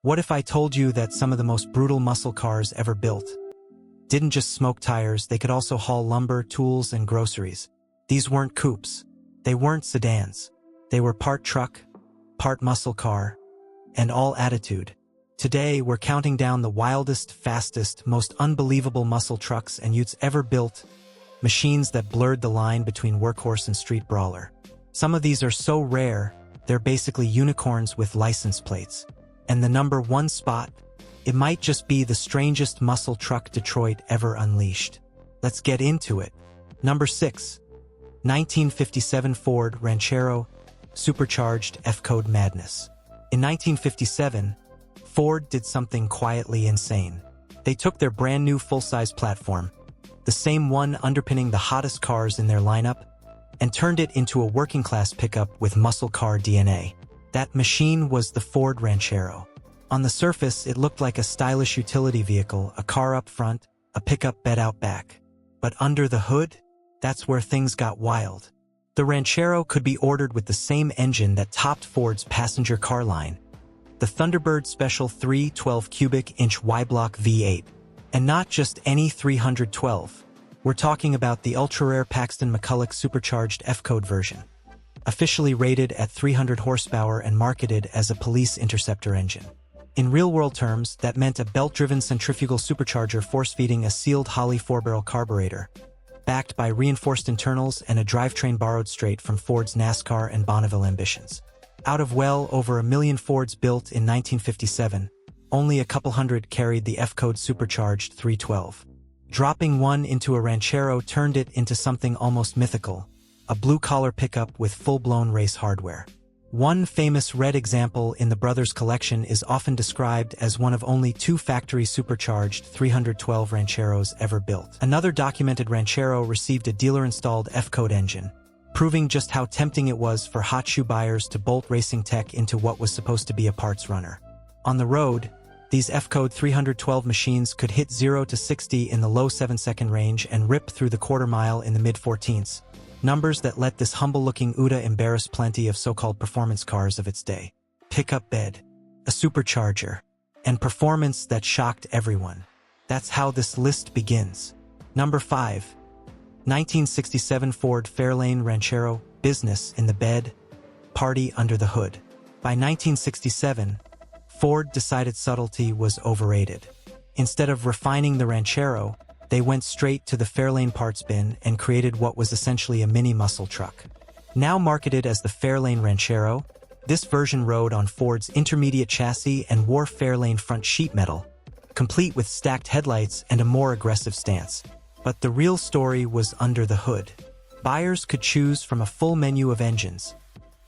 What if I told you that some of the most brutal muscle cars ever built didn't just smoke tires, they could also haul lumber, tools, and groceries? These weren't coupes. They weren't sedans. They were part truck, part muscle car, and all attitude. Today, we're counting down the wildest, fastest, most unbelievable muscle trucks and utes ever built, machines that blurred the line between workhorse and street brawler. Some of these are so rare, they're basically unicorns with license plates. And the number one spot, it might just be the strangest muscle truck Detroit ever unleashed. Let's get into it. Number 6. 1957 Ford Ranchero Supercharged F-Code Madness. In 1957, Ford did something quietly insane. They took their brand new full-size platform, the same one underpinning the hottest cars in their lineup, and turned it into a working-class pickup with muscle car DNA. That machine was the Ford Ranchero. On the surface, it looked like a stylish utility vehicle, a car up front, a pickup bed out back. But under the hood, that's where things got wild. The Ranchero could be ordered with the same engine that topped Ford's passenger car line, the Thunderbird Special 312 cubic inch Y-block V8. And not just any 312. We're talking about the ultra-rare Paxton-supercharged F-Code version, officially rated at 300 horsepower and marketed as a police interceptor engine. In real-world terms, that meant a belt-driven centrifugal supercharger force-feeding a sealed Holley 4-barrel carburetor, backed by reinforced internals and a drivetrain borrowed straight from Ford's NASCAR and Bonneville ambitions. Out of well over 1 million Fords built in 1957, only a couple hundred carried the F-Code supercharged 312. Dropping one into a Ranchero turned it into something almost mythical, a blue-collar pickup with full-blown race hardware. One famous red example in the brothers' collection is often described as one of only 2 factory supercharged 312 Rancheros ever built. Another documented Ranchero received a dealer-installed F-Code engine, proving just how tempting it was for hot shoe buyers to bolt racing tech into what was supposed to be a parts runner. On the road, these F-Code 312 machines could hit 0 to 60 in the low 7-second range and rip through the quarter-mile in the mid-14ths. Numbers that let this humble-looking Uda embarrass plenty of so-called performance cars of its day. Pickup bed, a supercharger, and performance that shocked everyone. That's how this list begins. Number 5. 1967 Ford Fairlane Ranchero, business in the bed, party under the hood. By 1967, Ford decided subtlety was overrated. Instead of refining the Ranchero, they went straight to the Fairlane parts bin and created what was essentially a mini muscle truck. Now marketed as the Fairlane Ranchero, this version rode on Ford's intermediate chassis and wore Fairlane front sheet metal, complete with stacked headlights and a more aggressive stance. But the real story was under the hood. Buyers could choose from a full menu of engines,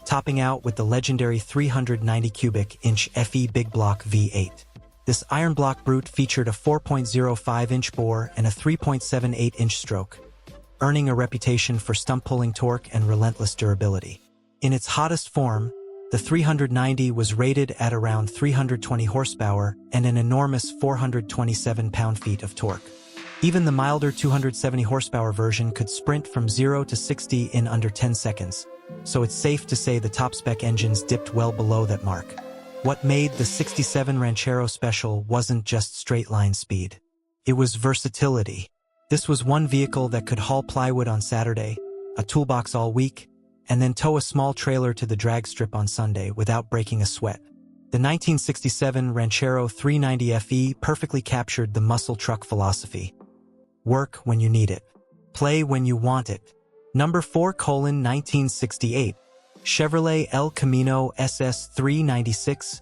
topping out with the legendary 390 cubic inch FE Big Block V8. This iron block brute featured a 4.05-inch bore and a 3.78-inch stroke, earning a reputation for stump-pulling torque and relentless durability. In its hottest form, the 390 was rated at around 320 horsepower and an enormous 427 pound-feet of torque. Even the milder 270 horsepower version could sprint from 0 to 60 in under 10 seconds, so it's safe to say the top-spec engines dipped well below that mark. What made the 67 Ranchero special wasn't just straight-line speed. It was versatility. This was one vehicle that could haul plywood on Saturday, a toolbox all week, and then tow a small trailer to the drag strip on Sunday without breaking a sweat. The 1967 Ranchero 390 FE perfectly captured the muscle truck philosophy. Work when you need it. Play when you want it. Number 4 1968. Chevrolet El Camino SS396,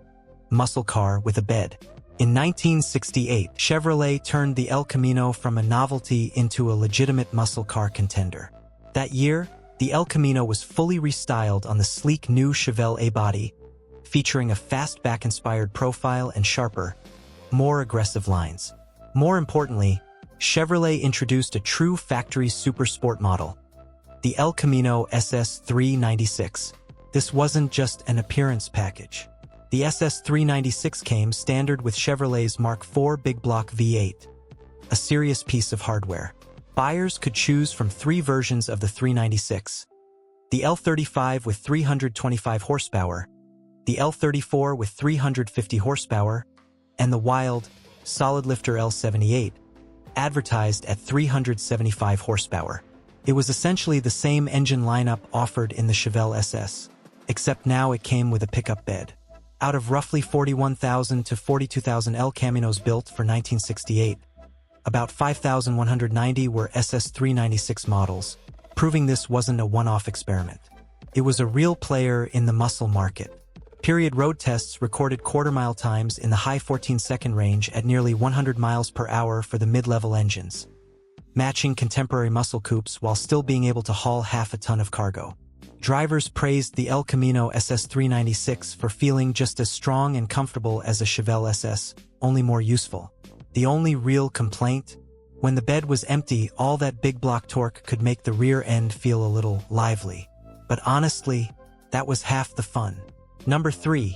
muscle car with a bed. In 1968, Chevrolet turned the El Camino from a novelty into a legitimate muscle car contender. That year, the El Camino was fully restyled on the sleek new Chevelle A-body, featuring a fastback-inspired profile and sharper, more aggressive lines. More importantly, Chevrolet introduced a true factory super sport model, the El Camino SS396. This wasn't just an appearance package. The SS396 came standard with Chevrolet's Mark IV Big Block V8, a serious piece of hardware. Buyers could choose from 3 versions of the 396. The L35 with 325 horsepower, the L34 with 350 horsepower, and the wild, solid lifter L78, advertised at 375 horsepower. It was essentially the same engine lineup offered in the Chevelle SS, except now it came with a pickup bed. Out of roughly 41,000 to 42,000 El Caminos built for 1968, about 5,190 were SS396 models, proving this wasn't a one-off experiment. It was a real player in the muscle market. Period road tests recorded quarter-mile times in the high 14-second range at nearly 100 miles per hour for the mid-level engines, matching contemporary muscle coupes while still being able to haul half a ton of cargo. Drivers praised the El Camino SS396 for feeling just as strong and comfortable as a Chevelle SS, only more useful. The only real complaint? When the bed was empty, all that big block torque could make the rear end feel a little lively. But honestly, that was half the fun. Number 3.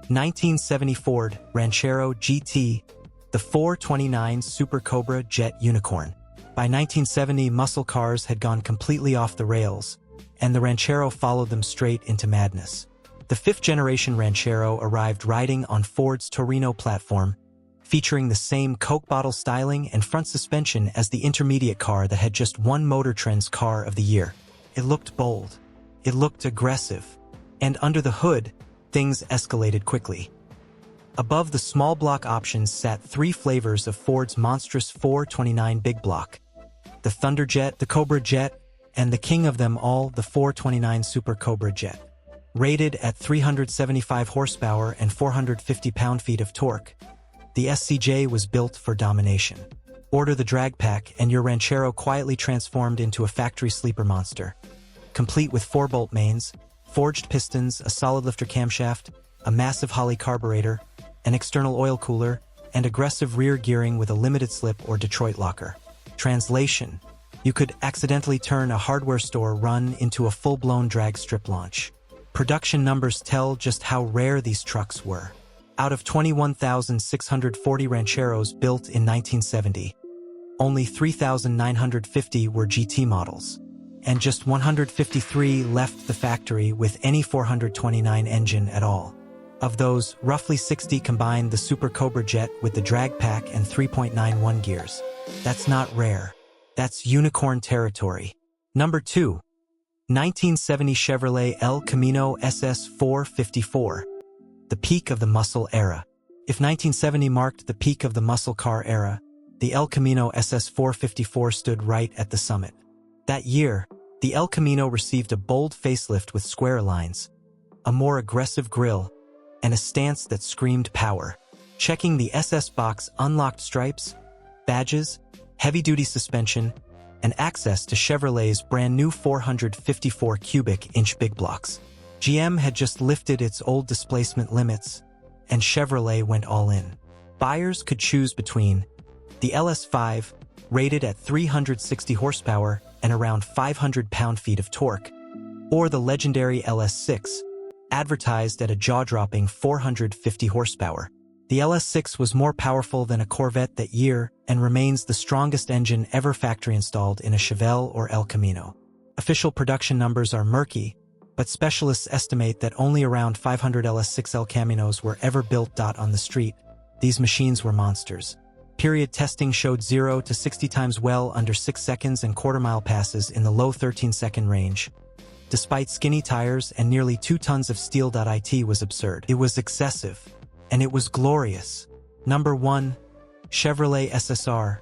1970 Ford Ranchero GT, the 429 Super Cobra Jet unicorn. By 1970, muscle cars had gone completely off the rails, and the Ranchero followed them straight into madness. The fifth-generation Ranchero arrived riding on Ford's Torino platform, featuring the same Coke bottle styling and front suspension as the intermediate car that had just won Motor Trend's Car of the Year. It looked bold. It looked aggressive. And under the hood, things escalated quickly. Above the small block options sat 3 flavors of Ford's monstrous 429 big block: the Thunderjet, the Cobra Jet, and the king of them all, the 429 Super Cobra Jet. Rated at 375 horsepower and 450 pound-feet of torque, the SCJ was built for domination. Order the drag pack and your Ranchero quietly transformed into a factory sleeper monster, complete with 4-bolt mains, forged pistons, a solid lifter camshaft, a massive Holley carburetor, an external oil cooler, and aggressive rear gearing with a limited slip or Detroit locker. Translation: you could accidentally turn a hardware store run into a full-blown drag strip launch. Production numbers tell just how rare these trucks were. Out of 21,640 Rancheros built in 1970, only 3,950 were GT models, and just 153 left the factory with any 429 engine at all. Of those, roughly 60 combined the Super Cobra Jet with the drag pack and 3.91 gears. That's not rare. That's unicorn territory. Number 2. 1970 Chevrolet El Camino SS454, the peak of the muscle era. If 1970 marked the peak of the muscle car era, the El Camino SS454 stood right at the summit. That year, the El Camino received a bold facelift with square lines, a more aggressive grille, and a stance that screamed power. Checking the SS box unlocked stripes, badges, heavy-duty suspension, and access to Chevrolet's brand-new 454 cubic inch big blocks. GM had just lifted its old displacement limits, and Chevrolet went all in. Buyers could choose between the LS5, rated at 360 horsepower and around 500 pound-feet of torque, or the legendary LS6, advertised at a jaw-dropping 450 horsepower. The LS6 was more powerful than a Corvette that year and remains the strongest engine ever factory-installed in a Chevelle or El Camino. Official production numbers are murky, but specialists estimate that only around 500 LS6 El Caminos were ever built. On the street, these machines were monsters. Period testing showed 0 to 60 times well under 6 seconds and quarter-mile passes in the low 13-second range. Despite skinny tires and nearly 2 tons of steel. It was absurd. It was excessive. And it was glorious. Number 1. Chevrolet SSR,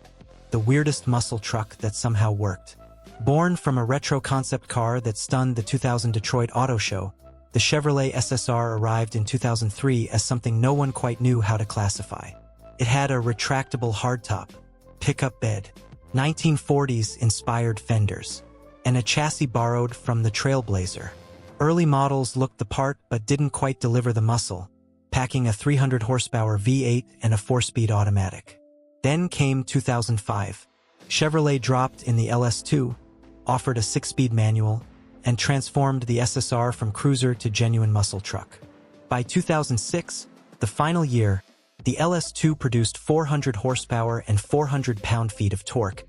the weirdest muscle truck that somehow worked. Born from a retro concept car that stunned the 2000 Detroit Auto Show, the Chevrolet SSR arrived in 2003 as something no one quite knew how to classify. It had a retractable hardtop, pickup bed, 1940s-inspired fenders, and a chassis borrowed from the Trailblazer. Early models looked the part but didn't quite deliver the muscle, packing a 300 horsepower V8 and a 4-speed automatic. Then came 2005. Chevrolet dropped in the LS2, offered a 6-speed manual, and transformed the SSR from cruiser to genuine muscle truck. By 2006, the final year, the LS2 produced 400 horsepower and 400 pound-feet of torque,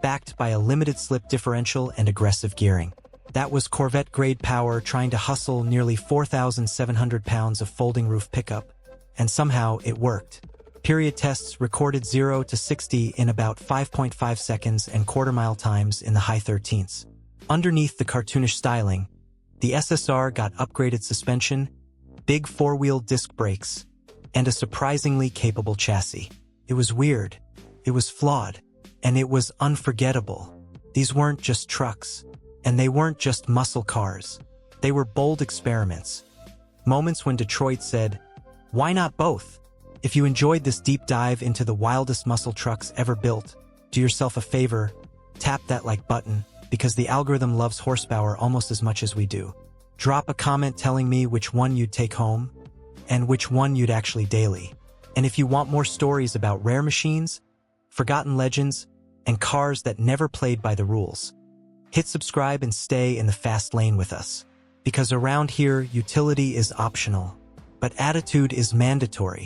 backed by a limited slip differential and aggressive gearing. That was Corvette-grade power trying to hustle nearly 4,700 pounds of folding roof pickup, and somehow it worked. Period tests recorded 0 to 60 in about 5.5 seconds and quarter-mile times in the high 13ths. Underneath the cartoonish styling, the SSR got upgraded suspension, big four-wheel disc brakes, and a surprisingly capable chassis. It was weird, it was flawed, and it was unforgettable. These weren't just trucks, and they weren't just muscle cars. They were bold experiments. Moments when Detroit said, "Why not both?" If you enjoyed this deep dive into the wildest muscle trucks ever built, do yourself a favor, tap that like button, because the algorithm loves horsepower almost as much as we do. Drop a comment telling me which one you'd take home, and which one you'd actually daily. And if you want more stories about rare machines, forgotten legends, and cars that never played by the rules, hit subscribe and stay in the fast lane with us. Because around here, utility is optional, but attitude is mandatory.